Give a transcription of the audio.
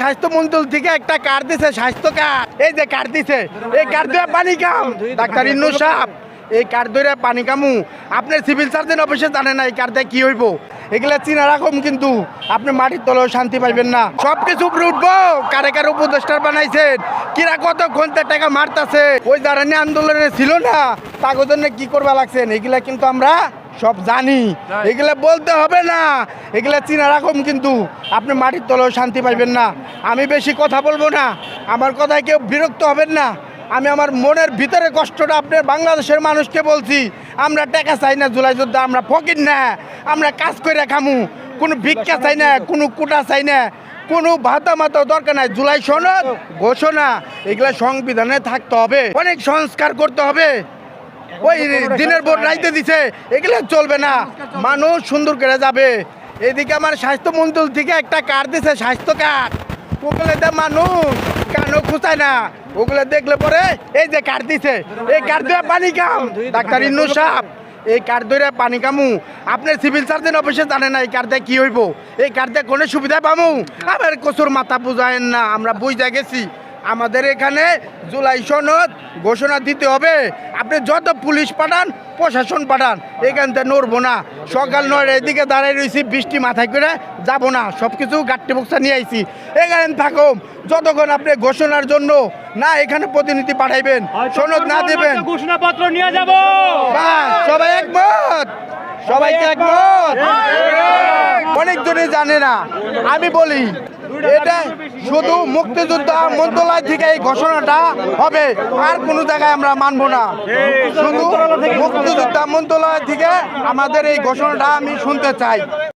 স্বাস্থ্য মন্ত্রী থেকে একটা কার্ড দিছে, স্বাস্থ্য কার্ড। এই যে কার্ড দিছে, এই কার্ড দিয়ে পানি কাম ডাক্তার ইন্নু সাহেব, এই কার্ড ধরে পানি কামু। আপনার সিভিল সার্জন অফিসে জানে না এই কার্ড দিয়ে কি হইব। এগুলা চিনা রাখুন, কিন্তু আপনি মাটির তলেও শান্তি পাইবেন না। সবকিছু উপরে উঠবো। কারে কারে উপদেষ্টার বানাইছেন, কিরা কতক্ষণ টাকা মারতাছে, ওই যারা নিয়ে আন্দোলনে ছিল না তাদের জন্য কি করবা লাগছেন, এগুলা কিন্তু আমরা সব জানি। এগুলা বলতে হবে না, এগুলা চিনা রাখুন, কিন্তু আপনি মাটির তলেও শান্তি পাইবেন না। আমি বেশি কথা বলবো না, আমার কথায় কেউ বিরক্ত হবেন না। আমি আমার মনের ভিতরে কষ্টটা আপনার বাংলাদেশের মানুষকে বলছি। আমরা টাকা চাই না জুলাই যুদ্ধ, আমরা ফকির না, আমরা কাজ করে খামু। কোনো ভিক্ষা চাই না, কোনো কোটা চাই না, কোনো ভাতা মাতা দরকার নাই। জুলাই সনদ ঘোষণা এগুলা সংবিধানে থাকতে হবে, অনেক সংস্কার করতে হবে। ওই দিনের ভোট রাইতে দিছে, এগুলো চলবে না। মানুষ সুন্দর করে যাবে। এদিকে আমার স্বাস্থ্যমন্ত্রী থেকে একটা কার্ড দিছে, স্বাস্থ্য কার্ড। ওগুলো মানুষ কানো খুঁচায় না, ওগুলো দেখলে পরে এই যে কার্ড দিছে, এই কার্ড দিয়ে পানি কাম ডাক্তার ইন্নু সাহেব, এই কার্ড ধরে পানি কামু। আপনার সিভিল সার্জন অফিসে জানে না এই কার্ড দিয়ে কি হইব। এই কার্ড দিয়ে কোনো সুবিধা পামু? আবার কচুর মাথা বুঝায়েন না, আমরা বুঝতে গেছি। আমাদের এখানে জুলাই সনদ ঘোষণা দিতে হবে। আপনি যত পুলিশ পাঠান, প্রশাসন পাঠান, এখান থেকে নড়বো না। সকাল 9টার এদিকে দাঁড়াই রয়েছি, বৃষ্টি মাথায় করে যাবো না। সব কিছু গাট্টি বক্সা নিয়ে আইছি, এখানে থাকো যতক্ষণ আপনি ঘোষণার জন্য না এখানে প্রতিনিধি পাঠাইবেন, সনদ না দেবেন, ঘোষণাপত্র নিয়ে যাব। সবাই একমত, সবাইকে একমত। অনেকজনই জানে না, আমি বলি এটা শুধু মুক্তিযোদ্ধা মন্ত্রণালয় থেকে এই ঘোষণাটা হবে, আর কোনো জায়গায় আমরা মানবো না। শুধু মুক্তিযোদ্ধা মন্ত্রণালয় থেকে আমাদের এই ঘোষণাটা আমি শুনতে চাই।